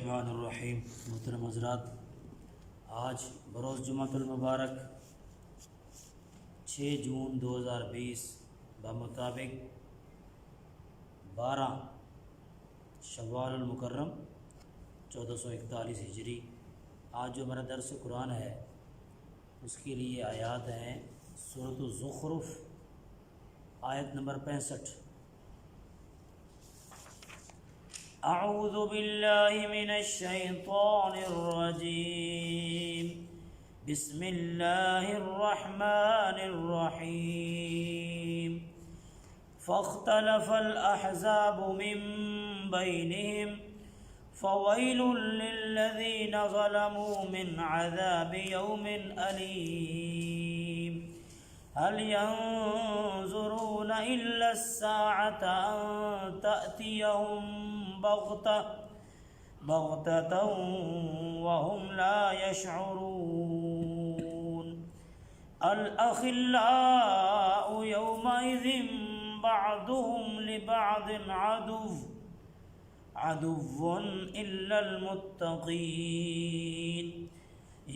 الرحمن الرحیم۔ محترم حضرات، آج بروز جمعۃ المبارک 6 جون 2020 بمطابق 12 شوال المکرم 1441 ہجری، آج جو ہمارا درس قرآن ہے اس کے لیے آیات ہیں سورۃ الزخرف آیت نمبر 65۔ اعوذ باللہ من الشیطان الرجیم، بسم اللہ الرحمن الرحیم۔ فاختلف الاحزاب من بینہم فویل للذین ظلموا من عذاب یوم علیم۔ هل ينظرون إلا الساعة أن تأتيهم بغتة وهم لا يشعرون۔ الأخلاء يومئذ بعضهم لبعض عدو إلا المتقين۔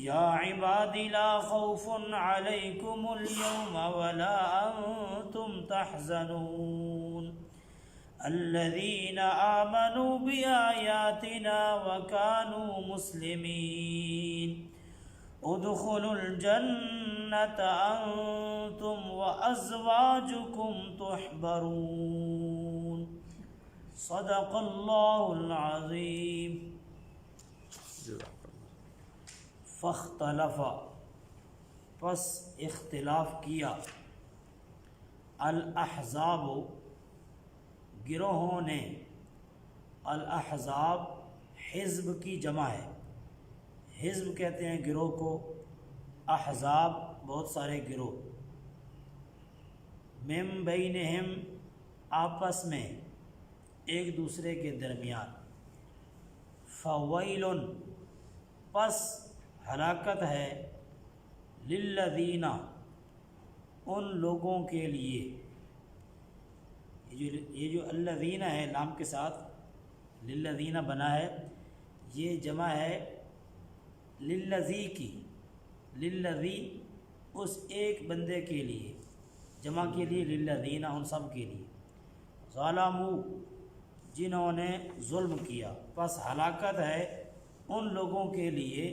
یا عباد لا خوف علیکم اليوم ولا انتم تحزنون الذین آمنوا بآیاتنا وكانوا مسلمین ادخلوا الجنة انتم وازواجکم تحبرون۔ صدق اللہ العظیم۔ فاختلف، پس اختلاف کیا، الاحزاب، گروہوں نے، الاحزاب حزب کی جمع ہے، حزب کہتے ہیں گروہ کو، احزاب بہت سارے گروہ، من بینہم آپس میں ایک دوسرے کے درمیان، فویل پس ہلاکت ہے، للذین ان لوگوں کے لیے، یہ جو الذین ہے لام کے ساتھ للذین بنا ہے، یہ جمع ہے للذی کی، للذی اس ایک بندے کے لیے، جمع کے لیے للذین ان سب کے لیے، ظلموا جنہوں نے ظلم کیا، پس ہلاکت ہے ان لوگوں کے لیے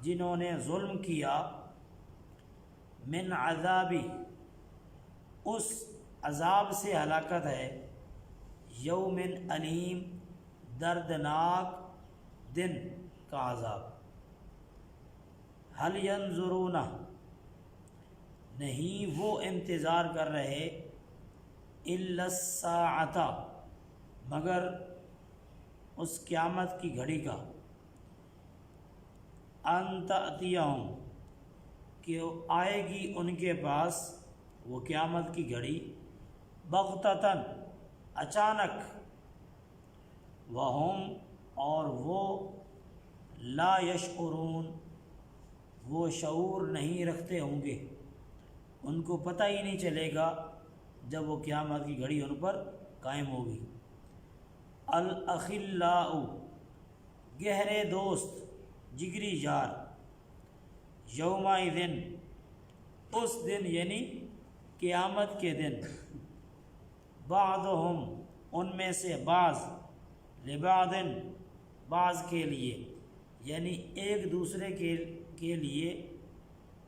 جنہوں نے ظلم کیا، من عذابی اس عذاب سے ہلاکت ہے، یوم علیم دردناک دن کا عذاب۔ هل ينظرون نہیں وہ انتظار کر رہے، الا الساعۃ مگر اس قیامت کی گھڑی کا، ان تأتیہم کہ آئے گی ان کے پاس وہ قیامت کی گھڑی، بغتتاً اچانک، وہم اور وہ لا یشعرون وہ شعور نہیں رکھتے ہوں گے، ان کو پتہ ہی نہیں چلے گا جب وہ قیامت کی گھڑی ان پر قائم ہوگی۔ الاخلاء گہرے دوست، جگری یار، یومئذ اس دن یعنی قیامت کے دن، بعضہم ان میں سے بعض، لبعض بعض کے لیے، یعنی ایک دوسرے کے لیے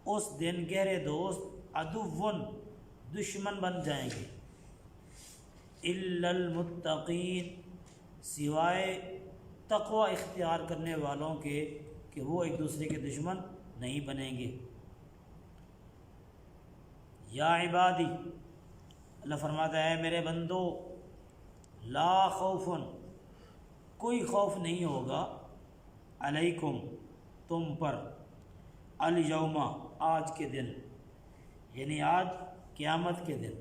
اس دن گہرے دوست، عدو دشمن بن جائیں گے، الا المتقین سوائے تقوی اختیار کرنے والوں کے کہ وہ ایک دوسرے کے دشمن نہیں بنیں گے۔ یا عبادی اللہ فرماتا ہے میرے بندو، لا خوف کوئی خوف نہیں ہوگا، علیکم تم پر، الیوم آج کے دن، یعنی آج قیامت کے دن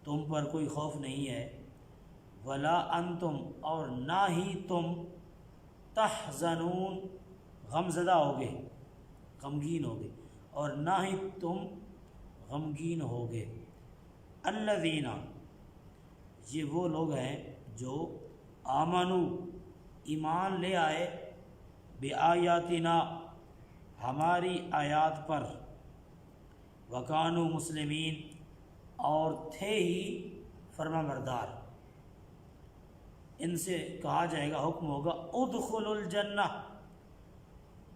تم پر کوئی خوف نہیں ہے، ولا انتم اور نہ ہی تم، تحزنون غمزدہ ہوگے، غمگین ہوگے، اور نہ ہی تم غمگین ہوگے۔ الذین یہ وہ لوگ ہیں جو آمنو ایمان لے آئے بآیاتنا ہماری آیات پر، وکانوا مسلمین اور تھے ہی فرما بردار، ان سے کہا جائے گا، حکم ہوگا ادخلوا الجنہ،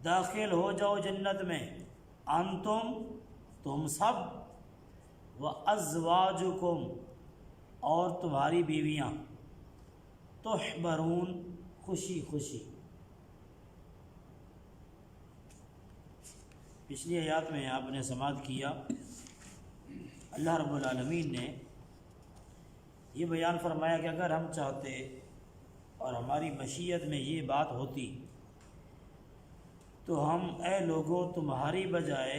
داخل ہو جاؤ جنت میں، انتم تم سب، وازواجکم اور تمہاری بیویاں، تحبرون خوشی خوشی۔ پچھلی آیات میں آپ نے سماعت کیا، اللہ رب العالمین نے یہ بیان فرمایا کہ اگر ہم چاہتے اور ہماری مشیت میں یہ بات ہوتی تو ہم اے لوگوں تمہاری بجائے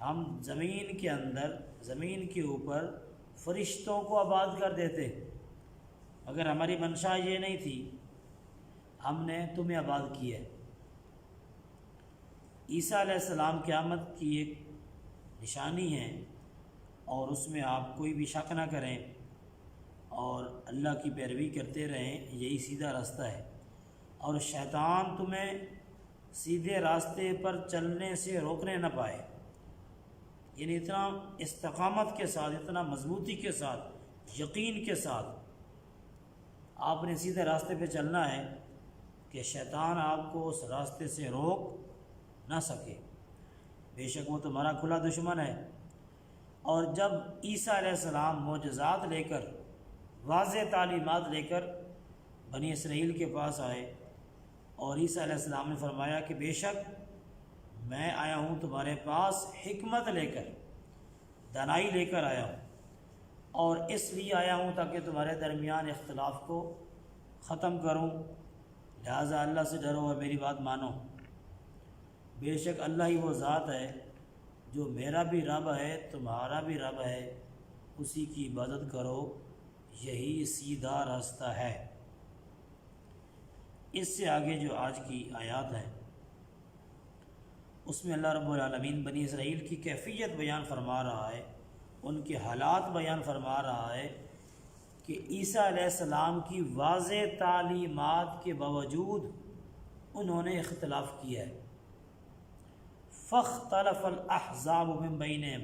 ہم زمین کے اندر، زمین کے اوپر فرشتوں کو آباد کر دیتے، مگر ہماری منشا یہ نہیں تھی، ہم نے تمہیں آباد کیا ہے۔ عیسیٰ علیہ السلام قیامت کی ایک نشانی ہے، اور اس میں آپ کوئی بھی شک نہ کریں اور اللہ کی پیروی کرتے رہیں، یہی سیدھا راستہ ہے، اور شیطان تمہیں سیدھے راستے پر چلنے سے روکنے نہ پائے۔ یعنی اتنا استقامت کے ساتھ، اتنا مضبوطی کے ساتھ، یقین کے ساتھ آپ نے سیدھے راستے پہ چلنا ہے کہ شیطان آپ کو اس راستے سے روک نہ سکے، بے شک وہ تمہارا کھلا دشمن ہے۔ اور جب عیسیٰ علیہ السلام معجزات لے کر، واضح تعلیمات لے کر بنی اسرائیل کے پاس آئے، اور عیسیٰ علیہ السلام نے فرمایا کہ بے شک میں آیا ہوں تمہارے پاس حکمت لے کر، دانائی لے کر آیا ہوں، اور اس لیے آیا ہوں تاکہ تمہارے درمیان اختلاف کو ختم کروں، لہٰذا اللہ سے ڈرو اور میری بات مانو۔ بے شک اللہ ہی وہ ذات ہے جو میرا بھی رب ہے، تمہارا بھی رب ہے، اسی کی عبادت کرو، یہی سیدھا راستہ ہے۔ اس سے آگے جو آج کی آیات ہیں اس میں اللہ رب العالمین بنی اسرائیل کی کیفیت بیان فرما رہا ہے، ان کے حالات بیان فرما رہا ہے کہ عیسیٰ علیہ السلام کی واضح تعلیمات کے باوجود انہوں نے اختلاف کیا ہے۔ فاختلف الاحزاب من بینہم،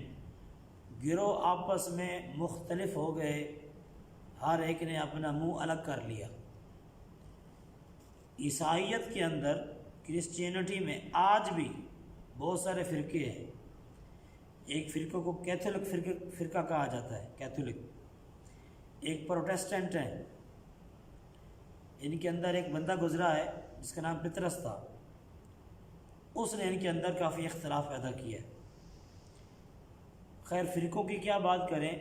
گروہ آپس میں مختلف ہو گئے، ہر ایک نے اپنا منہ الگ کر لیا۔ عیسائیت کے اندر، کرسچینٹی میں آج بھی بہت سارے فرقے ہیں۔ ایک فرقے کو کیتھولک فرقہ کہا جاتا ہے، کیتھولک۔ ایک پروٹیسٹنٹ ہے، ان کے اندر ایک بندہ گزرا ہے جس کا نام پطرس تھا، اس نے ان کے اندر کافی اختلاف پیدا کیا ہے۔ خیر فرقوں کی کیا بات کریں،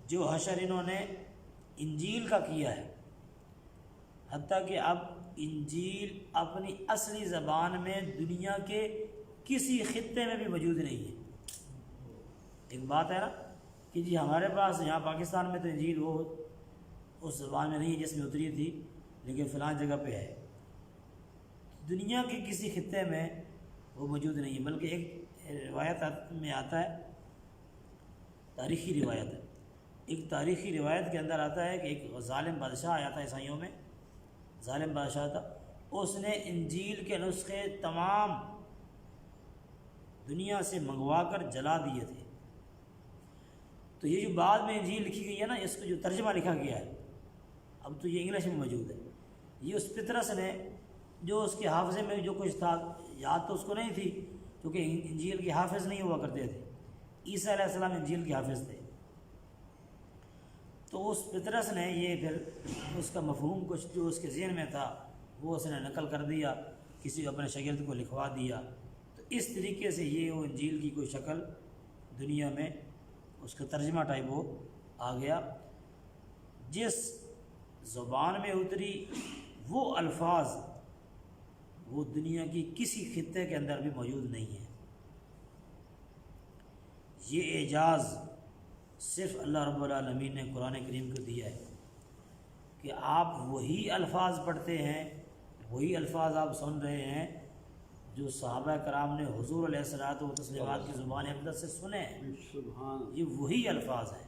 جو حشر انہوں نے انجیل کا کیا ہے، حتیٰ کہ اب انجیل اپنی اصلی زبان میں دنیا کے کسی خطے میں بھی موجود نہیں ہے۔ ایک بات ہے نا کہ جی ہمارے پاس یہاں پاکستان میں تو انجیل وہ اس زبان میں نہیں ہے جس میں اتری تھی، لیکن فلاں جگہ پہ ہے۔ دنیا کے کسی خطے میں وہ موجود نہیں ہے، بلکہ ایک روایت میں آتا ہے، تاریخی روایت ہے، ایک تاریخی روایت کے اندر آتا ہے کہ ایک ظالم بادشاہ آیا تھا عیسائیوں میں، ظالم بادشاہ تھا، اس نے انجیل کے نسخے تمام دنیا سے منگوا کر جلا دیے تھے۔ تو یہ جو بعد میں انجیل لکھی گئی ہے نا، اس کو جو ترجمہ لکھا گیا ہے، اب تو یہ انگلش میں موجود ہے، یہ اس پطرس نے، جو اس کے حافظے میں جو کچھ تھا، یاد تو اس کو نہیں تھی کیونکہ انجیل کے حافظ نہیں ہوا کرتے تھے، عیسیٰ علیہ السلام انجیل کے حافظ تھے، تو اس پطرس نے یہ پھر اس کا مفہوم کچھ جو اس کے ذہن میں تھا وہ اس نے نقل کر دیا، کسی اپنے شاگرد کو لکھوا دیا، تو اس طریقے سے یہ وہ انجیل کی کوئی شکل دنیا میں اس کا ترجمہ ٹائپ وہ آ گیا۔ جس زبان میں اتری وہ الفاظ وہ دنیا کی کسی خطے کے اندر بھی موجود نہیں ہے۔ یہ اعجاز صرف اللہ رب العالمین نے قرآن کریم کو دیا ہے کہ آپ وہی الفاظ پڑھتے ہیں، وہی الفاظ آپ سن رہے ہیں جو صحابہ کرام نے حضور علیہ الصلوۃ والتسلیمات کی زبان اقدس سے سنے ہیں، یہ وہی الفاظ ہیں۔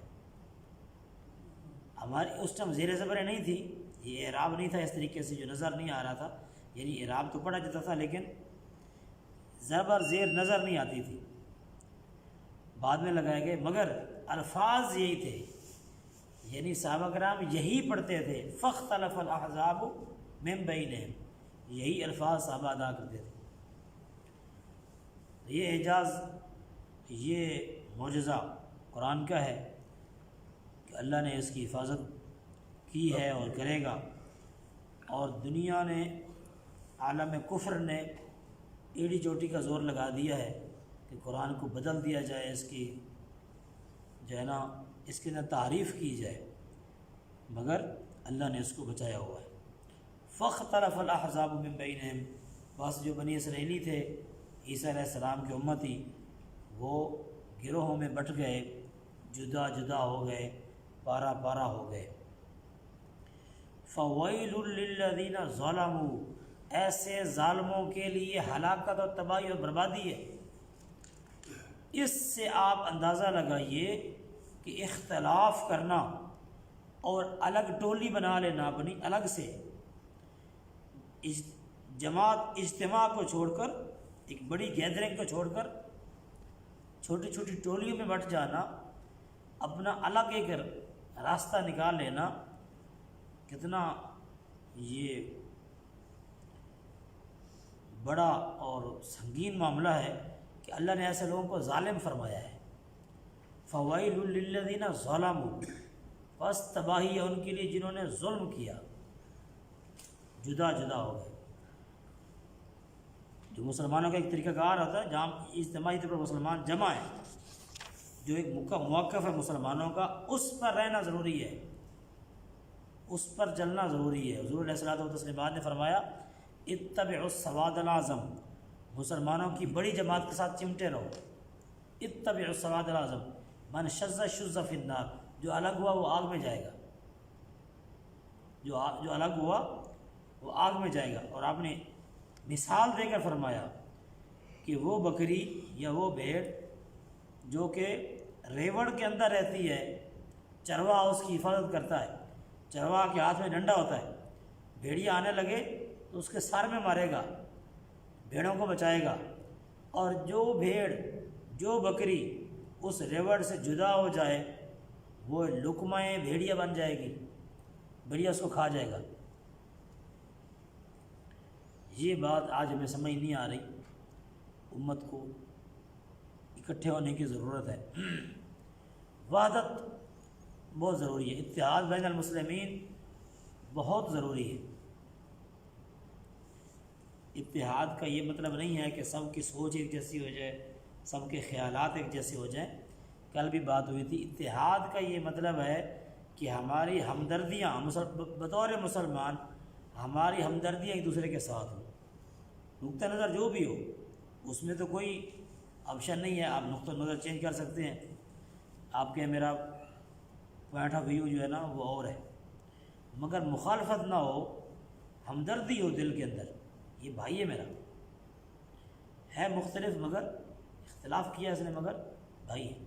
ہماری اس ٹائم زیر زبریں نہیں تھی، یہ اعراب نہیں تھا اس طریقے سے جو نظر نہیں آ رہا تھا، یعنی اعراب تو پڑھا جاتا تھا لیکن زبر زیر نظر نہیں آتی تھی، بعد میں لگائے گئے، مگر الفاظ یہی تھے، یعنی صحابہ کرام یہی پڑھتے تھے، فاختلف الاحزاب من بینہم، یہی الفاظ صحابہ ادا کرتے تھے۔ یہ اعجاز، یہ معجزہ قرآن کا ہے کہ اللہ نے اس کی حفاظت کی ہے اور کرے گا، اور دنیا نے، عالم کفر نے ایڑی چوٹی کا زور لگا دیا ہے کہ قرآن کو بدل دیا جائے، اس کی جو ہے نا اس کی نہ تعریف کی جائے، مگر اللہ نے اس کو بچایا ہوا ہے۔ فاختلف الاحزاب من بینہم، بس جو بنی اسرائیلی تھے عیسیٰ علیہ السلام کی امتی، وہ گروہوں میں بٹ گئے، جدا جدا ہو گئے، پارا پارا ہو گئے۔ فویل للذین ظلموا، ایسے ظالموں کے لیے ہلاکت اور تباہی اور بربادی ہے۔ اس سے آپ اندازہ لگائیے کہ اختلاف کرنا اور الگ ٹولی بنا لینا اپنی الگ سے، جماعت اجتماع کو چھوڑ کر، ایک بڑی گیدرنگ کو چھوڑ کر چھوٹی چھوٹی ٹولیوں میں بٹ جانا، اپنا الگ ایک راستہ نکال لینا، کتنا یہ بڑا اور سنگین معاملہ ہے کہ اللہ نے ایسے لوگوں کو ظالم فرمایا ہے۔ فویل للذین ظلموا، بس تباہی ہے ان کے لیے جنہوں نے ظلم کیا، جدا جدا ہو گئے۔ جو مسلمانوں کا ایک طریقہ کار ہوتا ہے جہاں اجتماعی طور پر مسلمان جمع ہیں، جو ایک موقف ہے مسلمانوں کا، اس پر رہنا ضروری ہے، اس پر چلنا ضروری ہے۔ حضور علیہ الصلوۃ والتسلیمات نے فرمایا اتبعوا السواد الاعظم، مسلمانوں کی بڑی جماعت کے ساتھ چمٹے رہو۔ اتبعوا السواد الاعظم، من شذ شذ فی النار، جو الگ ہوا وہ آگ میں جائے گا، جو الگ ہوا وہ آگ میں جائے گا۔ اور آپ نے مثال دے کر فرمایا کہ وہ بکری یا وہ بھیڑ جو کہ ریوڑ کے اندر رہتی ہے، چرواہ اس کی حفاظت کرتا ہے، چرواہ کے ہاتھ میں ڈنڈا ہوتا ہے، بھیڑیا آنے لگے تو اس کے سر میں مارے گا، بھیڑوں کو بچائے گا، اور جو بھیڑ جو بکری اس ریوڑ سے جدا ہو جائے وہ لقمہ بھیڑیا بن جائے گی، بھیڑیا اس کو کھا جائے گا۔ یہ بات آج ہمیں سمجھ نہیں آ رہی، امت کو اکٹھے ہونے کی ضرورت ہے، وحدت بہت ضروری ہے، اتحاد بین المسلمین بہت ضروری ہے۔ اتحاد کا یہ مطلب نہیں ہے کہ سب کی سوچ ایک جیسی ہو جائے، سب کے خیالات ایک جیسے ہو جائیں، کل بھی بات ہوئی تھی، اتحاد کا یہ مطلب ہے کہ ہماری ہمدردیاں بطور مسلمان، ہماری ہمدردیاں ایک دوسرے کے ساتھ ہوں، نقطہ نظر جو بھی ہو اس میں تو کوئی آپشن نہیں ہے، آپ نقطہ نظر چینج کر سکتے ہیں، آپ کے میرا پوائنٹ آف ویو جو ہے نا وہ اور ہے، مگر مخالفت نہ ہو، ہمدردی ہو دل کے اندر، یہ بھائی ہے میرا، ہے مختلف مگر اختلاف کیا اس نے مگر بھائی ہے۔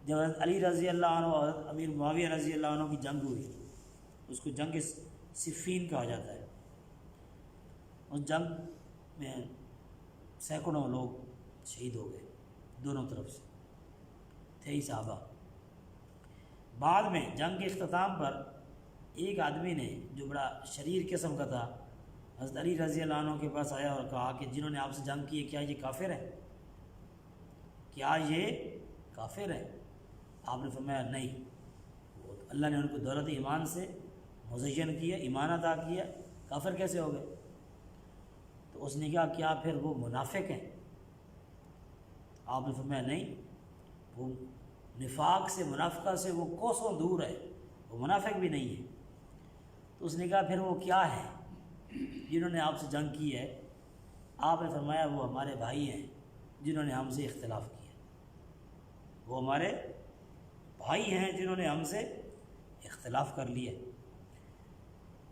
جب حضرت علی رضی اللہ عنہ اور حضرت امیر معاویہ رضی اللہ عنہ کی جنگ ہوئی، اس کو جنگ صفین کہا جاتا ہے، اس جنگ میں سینکڑوں لوگ شہید ہو گئے دونوں طرف سے، تھے ہی صحابہ۔ بعد میں جنگ کے اختتام پر ایک آدمی نے جو بڑا شریر قسم کا تھا، حضرت علی رضی اللہ عنہ کے پاس آیا اور کہا کہ جنہوں نے آپ سے جنگ کی ہے کیا یہ کافر ہے؟ کیا یہ کافر ہے؟ آپ نے فرمایا نہیں، اللہ نے ان کو دولت ایمان سے مزین کیا، ایمان عطا کیا، کافر کیسے ہو گئے؟ تو اس نے کہا کیا پھر وہ منافق ہیں؟ آپ نے فرمایا نہیں، وہ نفاق سے، منافقہ سے وہ کوسوں دور ہے، وہ منافق بھی نہیں ہے۔ تو اس نے کہا پھر وہ کیا ہے جنہوں نے آپ سے جنگ کی ہے؟ آپ نے فرمایا وہ ہمارے بھائی ہیں جنہوں نے ہم سے اختلاف کیا، وہ ہمارے بھائی ہیں جنہوں نے ہم سے اختلاف کر لیا۔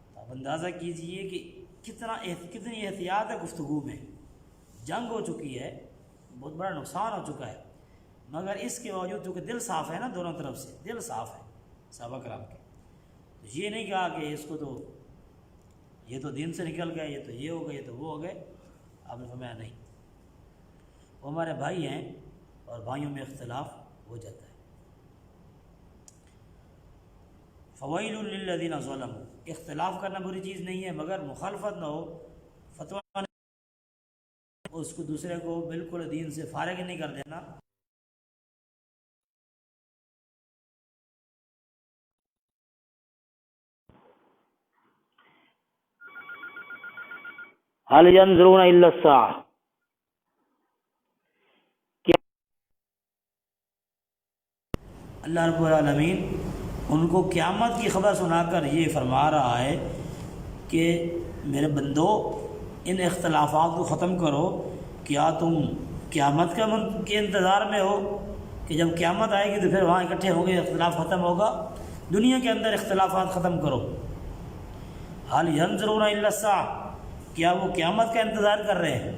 تو آپ اندازہ کیجئے کہ کتنی احتیاط ہے گفتگو میں، جنگ ہو چکی ہے، بہت بڑا نقصان ہو چکا ہے، مگر اس کے باوجود چونکہ دل صاف ہے نا، دونوں طرف سے دل صاف ہے صحابہ کرام کے، تو یہ نہیں کہا کہ اس کو تو یہ تو دین سے نکل گئے، یہ تو یہ ہو گئے، یہ تو وہ ہو گئے. آپ نے فرمایا نہیں، وہ ہمارے بھائی ہیں اور بھائیوں میں اختلاف ہو جاتا ہے. فویل للذین ظلموا، اختلاف کرنا بری چیز نہیں ہے، مگر مخالفت نہ ہو، فتویٰ اس کو دوسرے کو بالکل دین سے فارغ نہیں کر دینا. هل ينظرون الا الساعة، اللہ رب العالمین ان کو قیامت کی خبر سنا کر یہ فرما رہا ہے کہ میرے بندو ان اختلافات کو ختم کرو. کیا تم قیامت کے انتظار میں ہو کہ جب قیامت آئے گی تو پھر وہاں اکٹھے ہوں گے، اختلاف ختم ہوگا؟ دنیا کے اندر اختلافات ختم کرو. هل ينظرون الا الساعة، کیا وہ قیامت کا انتظار کر رہے ہیں؟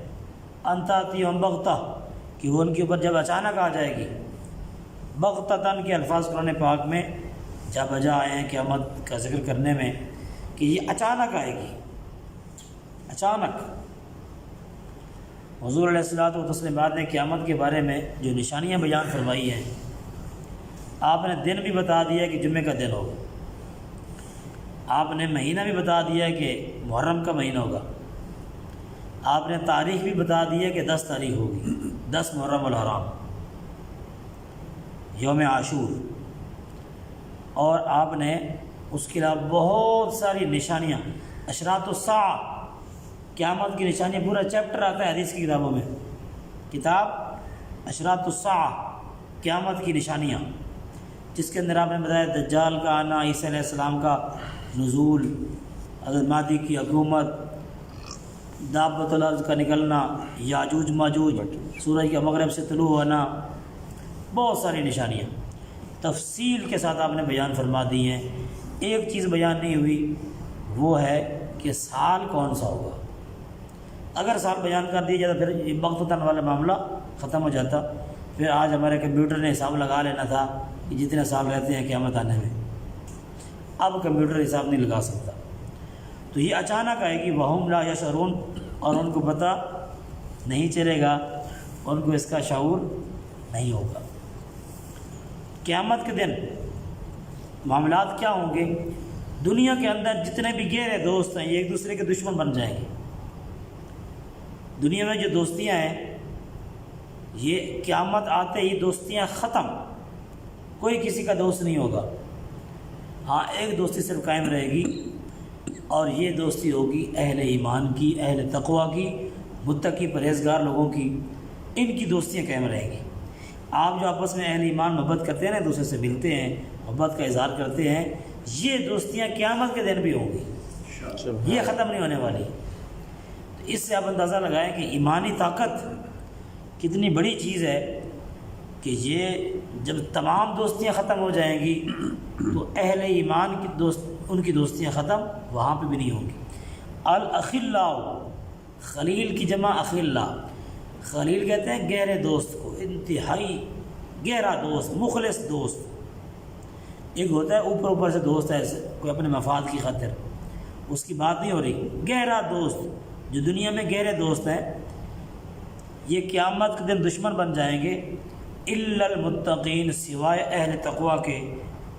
ان تأتیہم بغتہ، کہ وہ ان کے اوپر جب اچانک آ جائے گی. بغتتاً کے الفاظ قرآن پاک میں جا بجا آئے ہیں قیامت کا ذکر کرنے میں کہ یہ اچانک آئے گی، اچانک. حضور علیہ الصلوۃ والتسلیمات نے قیامت کے بارے میں جو نشانیاں بیان فرمائی ہیں، آپ نے دن بھی بتا دیا کہ جمعے کا دن ہوگا، آپ نے مہینہ بھی بتا دیا کہ محرم کا مہینہ ہوگا، آپ نے تاریخ بھی بتا دی ہے کہ 10 تاریخ ہوگی، 10 محرم الحرام، یوم عاشور. اور آپ نے اس کے علاوہ بہت ساری نشانیاں، اشراط الساعہ، قیامت کی نشانیاں، پورا چیپٹر آتا ہے حدیث کی کتابوں میں، کتاب اشراط الساعہ، قیامت کی نشانیاں، جس کے اندر آپ نے بتایا دجال کا آنا، عیسیٰ علیہ السلام کا نزول، حضرت مہدی کی حکومت، دابۃ الارض کا نکلنا، یاجوج ماجوج، سورج کا مغرب سے طلوع ہونا، بہت ساری نشانیاں تفصیل کے ساتھ آپ نے بیان فرما دی ہیں. ایک چیز بیان نہیں ہوئی، وہ ہے کہ سال کون سا ہوگا. اگر سال بیان کر دیا جاتا پھر یہ بغتتاً والا معاملہ ختم ہو جاتا. پھر آج ہمارے کمپیوٹر نے حساب لگا لینا تھا کہ جتنے سال رہتے ہیں قیامت آنے میں. اب کمپیوٹر حساب نہیں لگا سکتا. تو یہ اچانک آئے گی، وہم لا یشعرون، اور ان کو پتہ نہیں چلے گا، ان کو اس کا شعور نہیں ہوگا. قیامت کے دن معاملات کیا ہوں گے؟ دنیا کے اندر جتنے بھی گہرے دوست ہیں یہ ایک دوسرے کے دشمن بن جائیں گے. دنیا میں جو دوستیاں ہیں یہ قیامت آتے ہی دوستیاں ختم، کوئی کسی کا دوست نہیں ہوگا. ہاں ایک دوستی صرف قائم رہے گی، اور یہ دوستی ہوگی اہل ایمان کی، اہل تقویٰ کی، متقی پرہیزگار لوگوں کی. ان کی دوستیاں قائم رہیں گی. آپ جو آپس میں اہل ایمان محبت کرتے ہیں نا، دوسرے سے ملتے ہیں، محبت کا اظہار کرتے ہیں، یہ دوستیاں قیامت کے دن بھی ہوں گی، یہ ختم نہیں ہونے والی. اس سے آپ اندازہ لگائیں کہ ایمانی طاقت کتنی بڑی چیز ہے کہ یہ جب تمام دوستیاں ختم ہو جائیں گی تو اہل ایمان کی ان کی دوستیاں ختم وہاں پہ بھی نہیں ہوں گی. الاخلاء، خلیل کی جمع اخلاء. خلیل کہتے ہیں گہرے دوست کو، انتہائی گہرا دوست، مخلص دوست. ایک ہوتا ہے اوپر اوپر سے دوست ہے کوئی اپنے مفاد کی خاطر، اس کی بات نہیں ہو رہی. گہرا دوست، جو دنیا میں گہرے دوست ہیں یہ قیامت کے دن دشمن بن جائیں گے. الا المتقین، سوائے اہل تقویٰ کے،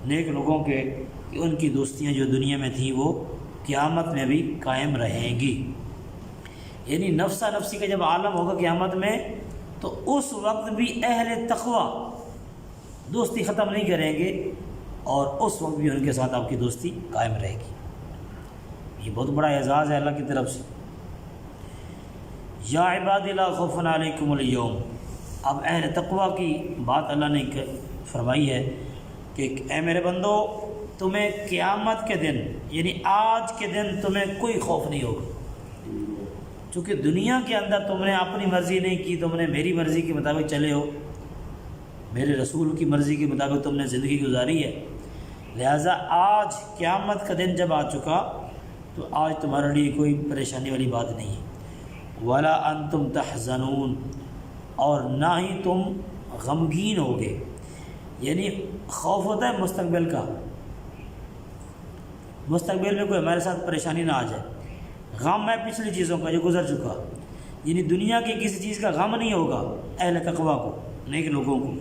نیک لوگوں کے، کہ ان کی دوستیاں جو دنیا میں تھیں وہ قیامت میں بھی قائم رہیں گی. یعنی نفسا نفسی کا جب عالم ہوگا قیامت میں تو اس وقت بھی اہل تقویٰ دوستی ختم نہیں کریں گے، اور اس وقت بھی ان کے ساتھ آپ کی دوستی قائم رہے گی. یہ بہت بڑا اعزاز ہے اللہ کی طرف سے. یا عباد لا خوف علیکم اليوم. اب اہل تقویٰ کی بات اللہ نے فرمائی ہے کہ اے میرے بندو، تمہیں قیامت کے دن یعنی آج کے دن تمہیں کوئی خوف نہیں ہوگا. چونکہ دنیا کے اندر تم نے اپنی مرضی نہیں کی، تم نے میری مرضی کے مطابق چلے ہو، میرے رسول کی مرضی کے مطابق تم نے زندگی گزاری ہے. لہٰذا آج قیامت کا دن جب آ چکا تو آج تمہارے لیے کوئی پریشانی والی بات نہیں ہے. ولا انتم تحزنون، اور نہ ہی تم غمگین ہوگے. یعنی خوف ہوتا ہے مستقبل کا، مستقبل میں کوئی ہمارے ساتھ پریشانی نہ آ جائے۔ غم ہے پچھلی چیزوں کا جو گزر چکا، یعنی دنیا کی کسی چیز کا غم نہیں ہوگا اہل تقویٰ کو، نیک لوگوں کو۔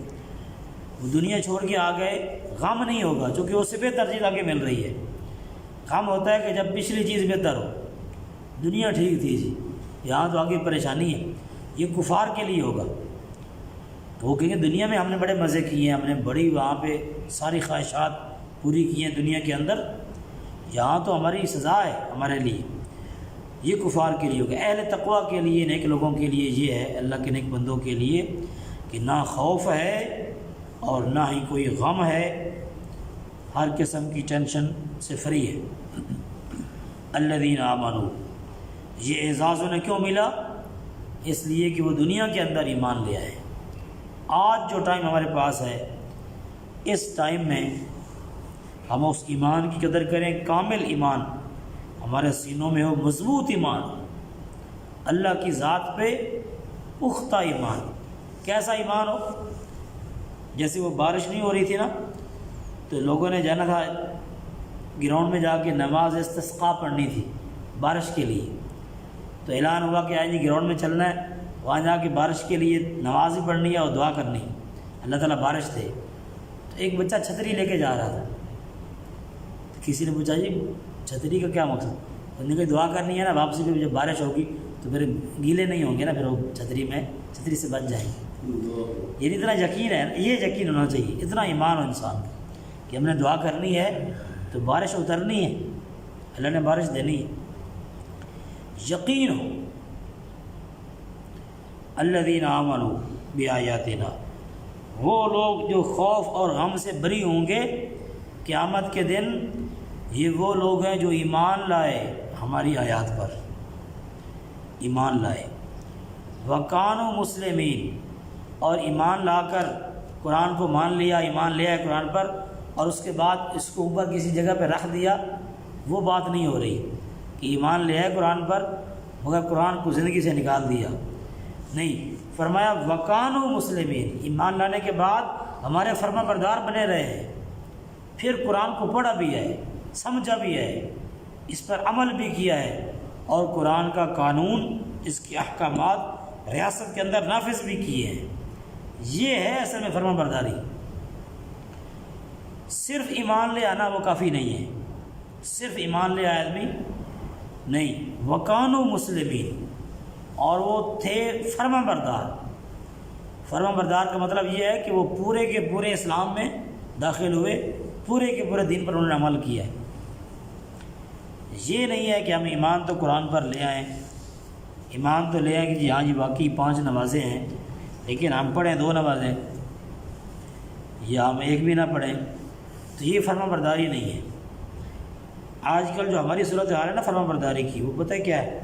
وہ دنیا چھوڑ کے آ گئے، غم نہیں ہوگا، چونکہ اس سے بہتر چیز آگے مل رہی ہے۔ غم ہوتا ہے کہ جب پچھلی چیز بہتر ہو، دنیا ٹھیک تھی جی، یہاں تو آگے پریشانی ہے، یہ کفار کے لیے ہوگا۔ تو وہ کہیں گے دنیا میں ہم نے بڑے مزے کیے ہیں، ہم نے بڑی وہاں پہ ساری خواہشات پوری کی ہیں دنیا کے اندر، یہاں تو ہماری سزا ہے ہمارے لیے۔ یہ کفار کے لیے ہوگا۔ اہل تقویٰ کے لیے، نیک لوگوں کے لیے یہ ہے، اللہ کے نیک بندوں کے لیے، کہ نہ خوف ہے اور نہ ہی کوئی غم ہے، ہر قسم کی ٹینشن سے فری ہے۔ الذین آمنوا، یہ اعزاز انہیں کیوں ملا؟ اس لیے کہ وہ دنیا کے اندر ایمان لے آئے۔ آج جو ٹائم ہمارے پاس ہے، اس ٹائم میں ہم اس ایمان کی قدر کریں، کامل ایمان ہمارے سینوں میں ہو، مضبوط ایمان، اللہ کی ذات پہ پختہ ایمان۔ کیسا ایمان ہو؟ جیسے وہ بارش نہیں ہو رہی تھی نا، تو لوگوں نے جانا تھا گراؤنڈ میں جا کے نماز استسقاء پڑھنی تھی بارش کے لیے، تو اعلان ہوا کہ آج گراؤنڈ میں چلنا ہے، وہاں جا کے بارش کے لیے نماز بھی پڑھنی ہے اور دعا کرنی ہے، اللہ تعالیٰ بارش دے۔ تو ایک بچہ چھتری لے کے جا رہا تھا، تو کسی نے پوچھا جی چھتری کا کیا مقصد؟ انہوں نے کہا دعا کرنی ہے نا، واپسی پہ جب بارش ہوگی تو پھر گیلے نہیں ہوں گے نا، پھر وہ چھتری سے بچ جائیں گے۔ یعنی اتنا یقین ہے، یہ یقین ہونا چاہیے، اتنا ایمان ہو انسان کا کہ ہم نے دعا کرنی ہے تو بارش اترنی ہے، اللہ نے بارش دینی ہے، یقین ہو۔ الذین آمنوا بآیاتنا، وہ لوگ جو خوف اور غم سے بری ہوں گے قیامت کے دن، یہ وہ لوگ ہیں جو ایمان لائے ہماری آیات پر، ایمان لائے۔ وَكَانُوا مُسْلِمِينَ، اور ایمان لا کر قرآن کو مان لیا، ایمان لیا ہے قرآن پر، اور اس کے بعد اس کو اوپر کسی جگہ پہ رکھ دیا، وہ بات نہیں ہو رہی کہ ایمان لیا ہے قرآن پر مگر قرآن کو زندگی سے نکال دیا، نہیں، فرمایا وَكَانُوا مُسْلِمِينَ، ایمان لانے کے بعد ہمارے فرما بردار بنے رہے ہیں، پھر قرآن کو پڑھا بھی ہے، سمجھا بھی ہے، اس پر عمل بھی کیا ہے، اور قرآن کا قانون، اس کے احکامات ریاست کے اندر نافذ بھی کیے ہیں۔ یہ ہے اصل میں فرما برداری۔ صرف ایمان لے آنا وہ کافی نہیں ہے، صرف ایمان لے آیا آدمی نہیں، وَكَانُوا مُسْلِمِينَ، اور وہ تھے فرما بردار۔ فرما بردار کا مطلب یہ ہے کہ وہ پورے کے پورے اسلام میں داخل ہوئے، پورے کے پورے دین پر انہوں نے عمل کیا ہے۔ یہ نہیں ہے کہ ہم ایمان تو قرآن پر لے آئیں، ایمان تو لے آئیں کہ جی ہاں جی واقعی 5 نمازیں ہیں، لیکن ہم پڑھیں 2 نمازیں یا ہم ایک بھی نہ پڑھیں، تو یہ فرما برداری نہیں ہے۔ آج کل جو ہماری صورت حال ہے نا فرما برداری کی، وہ پتہ ہے کیا ہے؟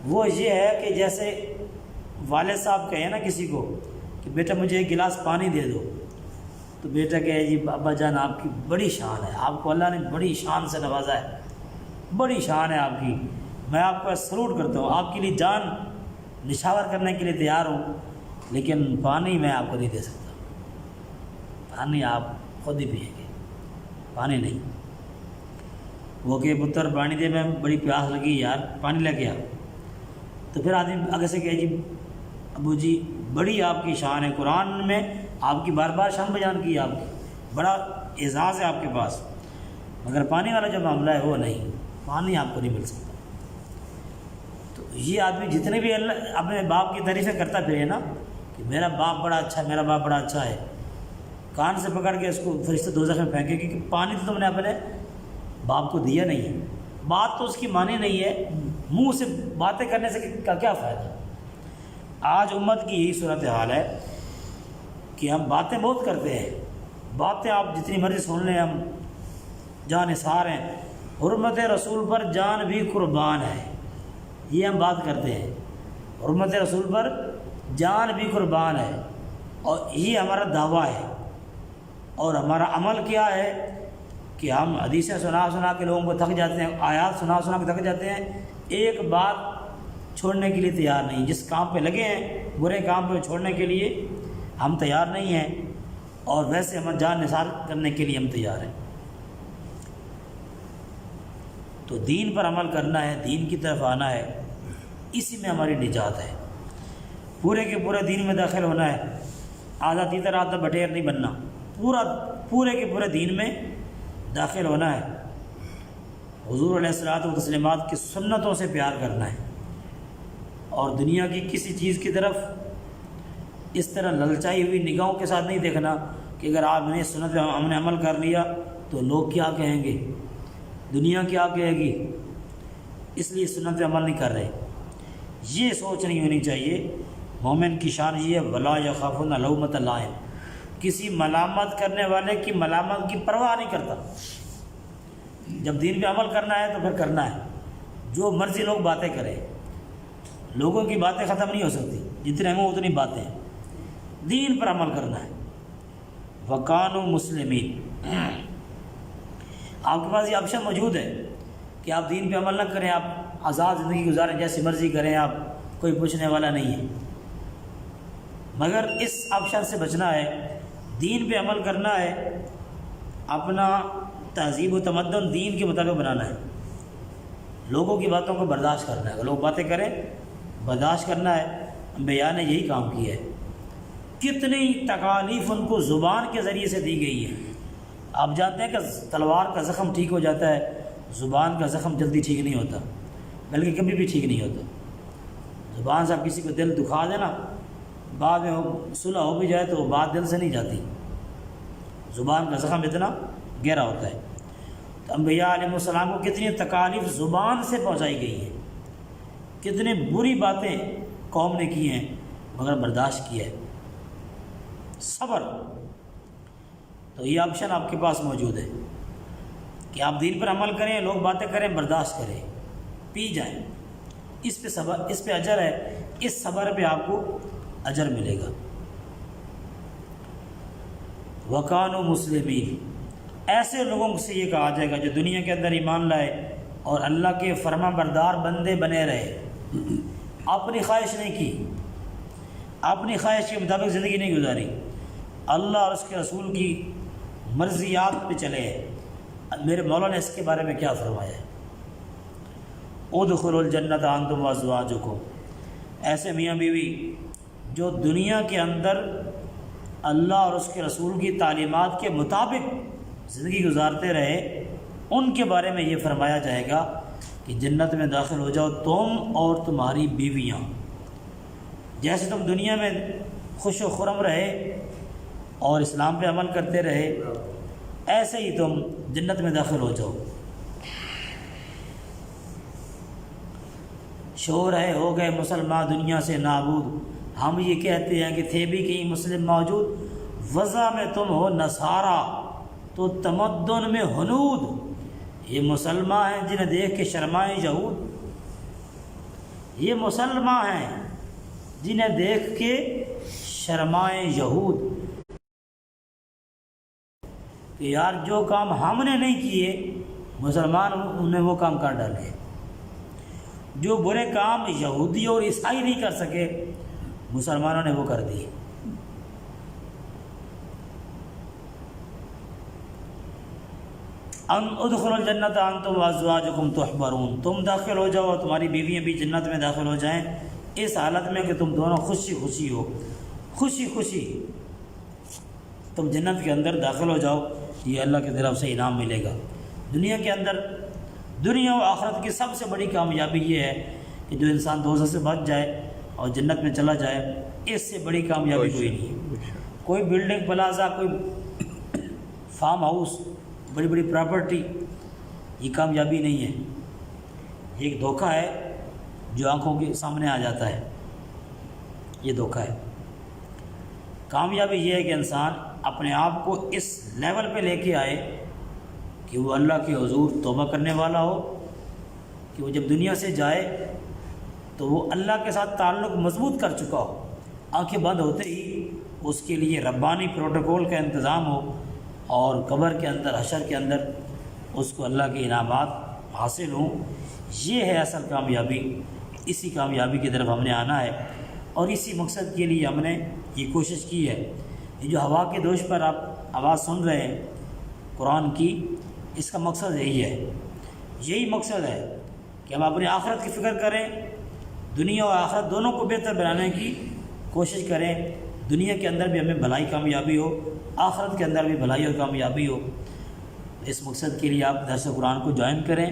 وہ یہ ہے کہ جیسے والد صاحب کہیں نا کسی کو کہ بیٹا مجھے ایک گلاس پانی دے دو، تو بیٹا کہے جی ابا جان آپ کی بڑی شان ہے، آپ کو اللہ نے بڑی شان سے نوازا ہے، بڑی شان ہے آپ کی، میں آپ کو سلوٹ کرتا ہوں، آپ کے لیے جان نشاور کرنے کے لیے تیار ہوں، لیکن پانی میں آپ کو نہیں دے سکتا، پانی آپ خود ہی پئیں گے، پانی نہیں۔ وہ کہ پتر پانی دے، میں بڑی پیاس لگی یار، پانی لے کے آ، تو پھر آدمی آگے سے کہے جی ابو جی بڑی آپ کی شان ہے، قرآن میں آپ کی بار بار شان بیان کی، آپ کی بڑا اعزاز ہے آپ کے پاس، مگر پانی والا جو معاملہ ہے وہ نہیں، پانی آپ کو نہیں مل سکتا۔ تو یہ آدمی جتنے بھی اللہ اپنے باپ کی تعریفیں کرتا پھرے نا کہ میرا باپ بڑا اچھا ہے، میرا باپ بڑا اچھا ہے، کان سے پکڑ کے اس کو فرشتہ دوزخ میں پھینکے کہ پانی تو تم نے اپنے باپ کو دیا نہیں ہے، بات تو اس کی مانی نہیں ہے، منہ سے باتیں کرنے سے کیا فائدہ۔ آج امت کی یہی صورت حال ہے کہ ہم باتیں بہت کرتے ہیں، باتیں آپ جتنی مرضی سن لیں، ہم جان نثار ہیں، حرمت رسول پر جان بھی قربان ہے، یہ ہم بات کرتے ہیں، حرمت رسول پر جان بھی قربان ہے، اور یہ ہمارا دعویٰ ہے، اور ہمارا عمل کیا ہے کہ ہم حدیثیں سنا کے لوگوں کو تھک جاتے ہیں، آیات سنا کے تھک جاتے ہیں، ایک بات چھوڑنے کے لیے تیار نہیں، جس کام پہ لگے ہیں برے کام پہ چھوڑنے کے لیے ہم تیار نہیں ہیں، اور ویسے ہم جان نثار کرنے کے لیے ہم تیار ہیں۔ تو دین پر عمل کرنا ہے، دین کی طرف آنا ہے، اسی میں ہماری نجات ہے۔ پورے کے پورے دین میں داخل ہونا ہے، آدھا تیتر آدھا بٹیر نہیں بننا، پورے کے پورے دین میں داخل ہونا ہے۔ حضور علیہ الصلوۃ والتسلیمات کی سنتوں سے پیار کرنا ہے، اور دنیا کی کسی چیز کی طرف اس طرح للچائی ہوئی نگاہوں کے ساتھ نہیں دیکھنا کہ اگر آپ نے سنت پہ ہم نے عمل کر لیا تو لوگ کیا کہیں گے، دنیا کیا کہے گی، اس لیے سنت پہ عمل نہیں کر رہے۔ یہ سوچ نہیں ہونی چاہیے۔ مومن کی شان یہ ہے ولا یخافون لومۃ لائم، کسی ملامت کرنے والے کی ملامت کی پرواہ نہیں کرتا۔ جب دین پہ عمل کرنا ہے تو پھر کرنا ہے، جو مرضی لوگ باتیں کریں، لوگوں کی باتیں ختم نہیں ہو سکتی، جتنے ہوں اتنی باتیں، دین پر عمل کرنا ہے۔ وکانوا مسلمین، آپ کے پاس یہ آپشن موجود ہے کہ آپ دین پہ عمل نہ کریں، آپ آزاد زندگی گزاریں، جیسی مرضی کریں، آپ کوئی پوچھنے والا نہیں ہے، مگر اس آپشن سے بچنا ہے، دین پہ عمل کرنا ہے، اپنا تہذیب و تمدن دین کے مطابق بنانا ہے، لوگوں کی باتوں کو برداشت کرنا ہے، لوگ باتیں کریں برداشت کرنا ہے۔ انبیاء نے یہی کام کیا ہے، کتنی تکالیف ان کو زبان کے ذریعے سے دی گئی ہے۔ آپ جانتے ہیں کہ تلوار کا زخم ٹھیک ہو جاتا ہے، زبان کا زخم جلدی ٹھیک نہیں ہوتا، بلکہ کبھی بھی ٹھیک نہیں ہوتا۔ زبان سے آپ کسی کو دل دکھا دینا، بعد میں صلح ہو بھی جائے تو بات دل سے نہیں جاتی، زبان کا زخم اتنا گہرا ہوتا ہے۔ تو انبیاء علیہ السلام کو کتنی تکالیف زبان سے پہنچائی گئی ہیں، کتنی بری باتیں قوم نے کی ہیں، مگر برداشت کیا ہے، صبر۔ تو یہ آپشن آپ کے پاس موجود ہے کہ آپ دین پر عمل کریں، لوگ باتیں کریں، برداشت کریں، پی جائیں، اس پہ صبر، اس پہ اجر ہے، اس صبر پہ آپ کو اجر ملے گا۔ وکانوا مسلمین، ایسے لوگوں سے یہ کہا جائے گا جو دنیا کے اندر ایمان لائے اور اللہ کے فرما بردار بندے بنے رہے، اپنی خواہش نہیں کی، اپنی خواہش کے مطابق زندگی نہیں گزاری، اللہ اور اس کے رسول کی مرضیات پہ چلے۔ میرے مولا نے اس کے بارے میں کیا فرمایا ہے، ادخلوا الجنۃ انتم وازواجکم، ایسے میاں بیوی جو دنیا کے اندر اللہ اور اس کے رسول کی تعلیمات کے مطابق زندگی گزارتے رہے، ان کے بارے میں یہ فرمایا جائے گا کہ جنت میں داخل ہو جاؤ تم اور تمہاری بیویاں، جیسے تم دنیا میں خوش و خرم رہے اور اسلام پہ عمل کرتے رہے، ایسے ہی تم جنت میں داخل ہو جاؤ۔ شور ہے ہو گئے مسلمان دنیا سے نابود، ہم یہ کہتے ہیں کہ تھے بھی کہیں مسلم موجود، وضع میں تم ہو نصارا تو تمدن میں ہنود، یہ مسلمان ہیں جنہیں دیکھ کے شرمائیں یہود، یہ مسلمان ہیں جنہیں دیکھ کے شرمائیں یہود، کہ یار جو کام ہم نے نہیں کیے مسلمان انہیں وہ کام کر ڈالے، جو برے کام یہودی اور عیسائی نہیں کر سکے مسلمانوں نے وہ کر دیے۔ ادخلوا الجنۃ انتم وازواجکم تحبرون، تم داخل ہو جاؤ اور تمہاری بیویاں بھی جنت میں داخل ہو جائیں، اس حالت میں کہ تم دونوں خوشی خوشی ہو، خوشی خوشی تم جنت کے اندر داخل ہو جاؤ، یہ اللہ کی طرف سے انعام ملے گا۔ دنیا کے اندر، دنیا و آخرت کی سب سے بڑی کامیابی یہ ہے کہ جو انسان دوزخ سے بچ جائے اور جنت میں چلا جائے، اس سے بڑی کامیابی کوئی نہیں ہے۔ کوئی بلڈنگ پلازا، کوئی فارم ہاؤس، بڑی بڑی پراپرٹی، یہ کامیابی نہیں ہے، یہ ایک دھوکہ ہے جو آنکھوں کے سامنے آ جاتا ہے، یہ دھوکہ ہے۔ کامیابی یہ ہے کہ انسان اپنے آپ کو اس لیول پہ لے کے آئے کہ وہ اللہ کے حضور توبہ کرنے والا ہو، کہ وہ جب دنیا سے جائے تو وہ اللہ کے ساتھ تعلق مضبوط کر چکا ہو، آنکھیں بند ہوتے ہی اس کے لیے ربانی پروٹوکول کا انتظام ہو، اور قبر کے اندر، حشر کے اندر اس کو اللہ کے انعامات حاصل ہوں۔ یہ ہے اصل کامیابی، اسی کامیابی کی طرف ہم نے آنا ہے، اور اسی مقصد کے لیے ہم نے یہ کوشش کی ہے۔ یہ جو ہوا کے دوش پر آپ آواز سن رہے ہیں قرآن کی، اس کا مقصد یہی ہے یہی مقصد ہے کہ ہم اپنی آخرت کی فکر کریں، دنیا اور آخرت دونوں کو بہتر بنانے کی کوشش کریں، دنیا کے اندر بھی ہمیں بھلائی کامیابی ہو، آخرت کے اندر بھی بھلائی اور کامیابی ہو۔ اس مقصد کے لیے آپ درس قرآن کو جوائن کریں،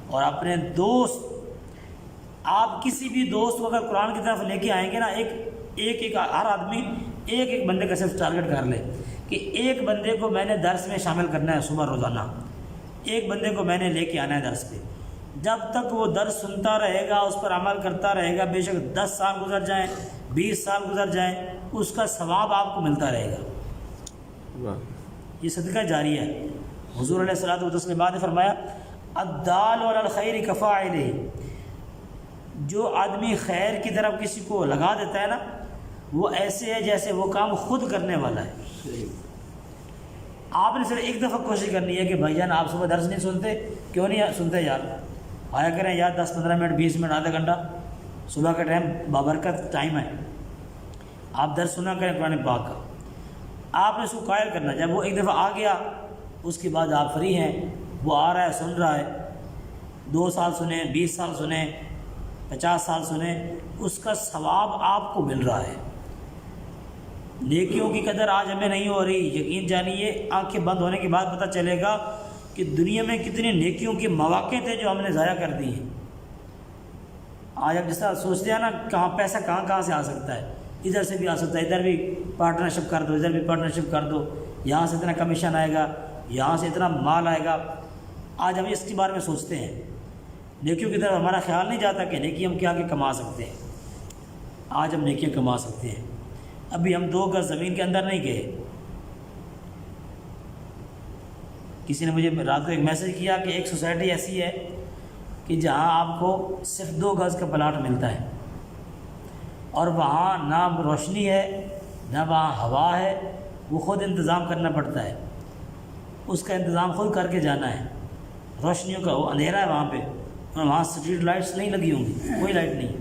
اور اپنے دوست، آپ کسی بھی دوست کو اگر قرآن کی طرف لے کے آئیں گے نا، ایک ہر آدمی ایک بندے کا صرف ٹارگٹ کر لے کہ ایک بندے کو میں نے درس میں شامل کرنا ہے صبح روزانہ، ایک بندے کو میں نے لے کے آنا ہے درس پہ۔ جب تک وہ درس سنتا رہے گا، اس پر عمل کرتا رہے گا، بے شک 10 سال گزر جائیں، 20 سال گزر جائیں، اس کا ثواب آپ کو ملتا رہے گا۔ یہ صدقہ جاری ہے۔ حضور علیہ الصلوۃ والتسلیم نے فرمایا الدال علی الخیر کفاعلہ، جو آدمی خیر کی طرف کسی کو لگا دیتا ہے نا، وہ ایسے ہے جیسے وہ کام خود کرنے والا ہے۔ آپ نے صرف ایک دفعہ کوشش کرنی ہے کہ بھائی جان آپ صبح درس نہیں سنتے، کیوں نہیں سنتے یار؟ آیا کریں یار، 10-15 منٹ، 20 منٹ، آدھا گھنٹہ، صبح کا ٹائم بابرکت ٹائم ہے، آپ درس سنا کریں قرآن پاک کا۔ آپ نے اس کو قائل کرنا، جب وہ ایک دفعہ آ گیا اس کے بعد آپ فری ہیں، وہ آ رہا ہے، سن رہا ہے، 2 سال سنیں، 20 سال سنیں، 50 سال سنیں، اس کا ثواب آپ کو مل رہا ہے۔ نیکیوں کی قدر آج ہمیں نہیں ہو رہی، یقین جانیے آنکھیں بند ہونے کے بعد پتہ چلے گا کہ دنیا میں کتنی نیکیوں کے مواقع تھے جو ہم نے ضائع کر دی ہیں۔ آج ہم جس طرح سوچتے ہیں نا کہاں پیسہ کہاں سے آ سکتا ہے، ادھر سے بھی آ سکتا ہے، ادھر بھی پارٹنرشپ کر دو، ادھر بھی پارٹنرشپ کر دو، یہاں سے اتنا کمیشن آئے گا، یہاں سے اتنا مال آئے گا۔ آج ہم اس کے بارے میں سوچتے ہیں، نیکیوں کی طرف ہمارا خیال نہیں جاتا کہ نیکی ہم کیا کما سکتے ہیں۔ آج ہم نیکیاں کما سکتے ہیں۔ ابھی ہم 2 گز زمین کے اندر نہیں گئے، کسی نے مجھے رات کو ایک میسج کیا کہ ایک سوسائٹی ایسی ہے کہ جہاں آپ کو صرف 2 گز کا پلاٹ ملتا ہے، اور وہاں نہ روشنی ہے نہ وہاں ہوا ہے، وہ خود انتظام کرنا پڑتا ہے، اس کا انتظام خود کر کے جانا ہے۔ روشنیوں کا وہ اندھیرا ہے وہاں پہ، وہاں اسٹریٹ لائٹس نہیں لگی ہوں گی، کوئی لائٹ نہیں،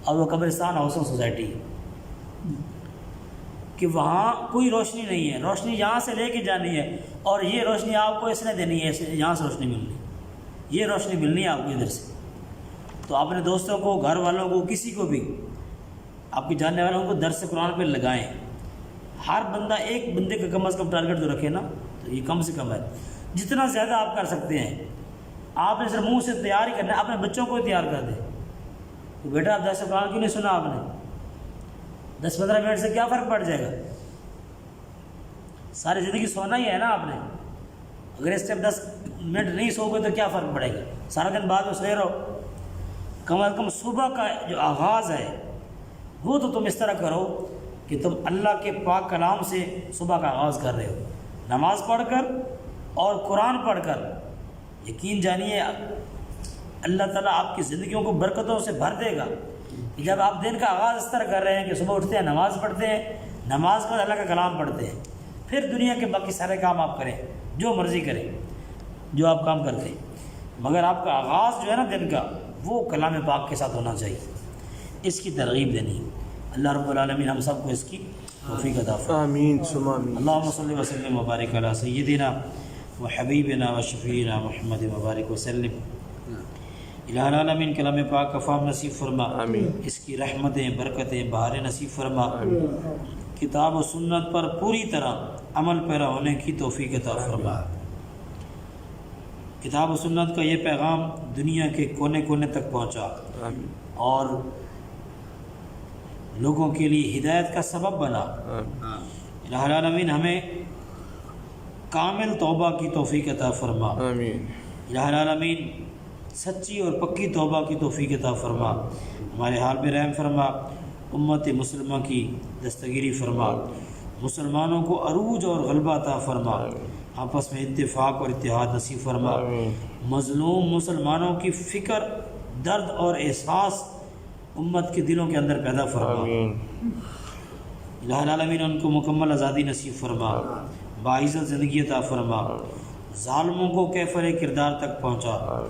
اور وہ قبرستان ہاؤسنگ سوسائٹی ہے کہ وہاں کوئی روشنی نہیں ہے، روشنی یہاں سے لے کے جانی ہے، اور یہ روشنی آپ کو اس نے دینی ہے، یہاں سے روشنی ملنی، یہ روشنی ملنی ہے آپ کو ادھر سے۔ تو اپنے دوستوں کو، گھر والوں کو، کسی کو بھی، آپ کے جاننے والوں کو درس قرآن پہ لگائیں۔ ہر بندہ ایک بندے کا کم از کم ٹارگٹ جو رکھے نا، تو یہ کم سے کم ہے، جتنا زیادہ آپ کر سکتے ہیں۔ آپ نے صرف منہ سے تیار ہی کرنا ہے، اپنے بچوں کو تیار کر دیں کہ بیٹا آپ درس قرآن کیوں نہیں سنا آپ نے؟ 10-15 منٹ سے کیا فرق پڑ جائے گا؟ ساری زندگی سونا ہی ہے نا آپ نے، اگر اس ٹائم 10 منٹ نہیں سو گے تو کیا فرق پڑے گا؟ سارا دن بعد میں سوئے رہو۔ کم از کم صبح کا جو آغاز ہے وہ تو تم اس طرح کرو کہ تم اللہ کے پاک کلام سے صبح کا آغاز کر رہے ہو، نماز پڑھ کر اور قرآن پڑھ کر۔ یقین جانیے اللہ تعالیٰ آپ کی زندگیوں کو برکتوں سے بھر دے گا۔ جب آپ دن کا آغاز اس طرح کر رہے ہیں کہ صبح اٹھتے ہیں، نماز پڑھتے ہیں، نماز کے بعد اللہ کا کلام پڑھتے ہیں، پھر دنیا کے باقی سارے کام آپ کریں، جو مرضی کریں، جو آپ کام کرتے ہیں، مگر آپ کا آغاز جو ہے نا دن کا، وہ کلام پاک کے ساتھ ہونا چاہیے۔ اس کی ترغیب دینی۔ اللہ رب العالمین ہم سب کو اس کی توفیق عطا فرمائے۔ آمین ثم آمین۔ اللہم صلی وسلم وبارک علی سیدنا و حبیبنا و شفیعنا محمد مبارک وسلم۔ الہ العالمین کلام پاک کا فہم نصیب فرما، آمین۔ اس کی رحمتیں، برکتیں، بہاریں نصیب فرما، کتاب و سنت پر پوری طرح عمل پیرا ہونے کی توفیق عطا فرما۔ کتاب و سنت کا یہ پیغام دنیا کے کونے کونے تک پہنچا آمین۔ اور لوگوں کے لیے ہدایت کا سبب بنا۔ الہ العالمین ہمیں کامل توبہ کی توفیق عطا فرما۔ آمین۔ الہ العالمین سچی اور پکی توبہ کی توفیق عطا فرما، ہمارے حال میں رحم فرما، امت مسلمہ کی دستگیری فرما، مسلمانوں کو عروج اور غلبہ عطا فرما، آپس میں اتفاق اور اتحاد نصیب فرما، مظلوم مسلمانوں کی فکر، درد اور احساس امت کے دلوں کے اندر پیدا فرما۔ الہ العالمین ان کو مکمل آزادی نصیب فرما، باعزت زندگی عطا فرما، ظالموں کو کیفر کردار تک پہنچا،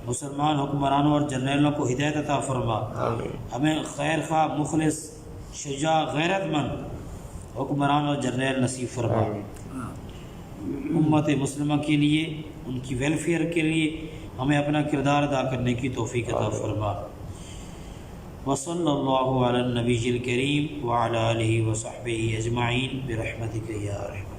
مسلمان حکمرانوں اور جرنیلوں کو ہدایت عطا فرما، ہمیں خیر خواہ، مخلص، شجاع، غیرت مند حکمران اور جرنیل نصیب فرما۔ امت مسلمہ کے لیے ان کی ویلفیئر کے لیے ہمیں اپنا کردار ادا کرنے کی توفیق عطا فرما۔ وصلی اللہ علی النبی الکریم وعلی آلہ وصحبہ اجمعین برحمتک یا ارحم۔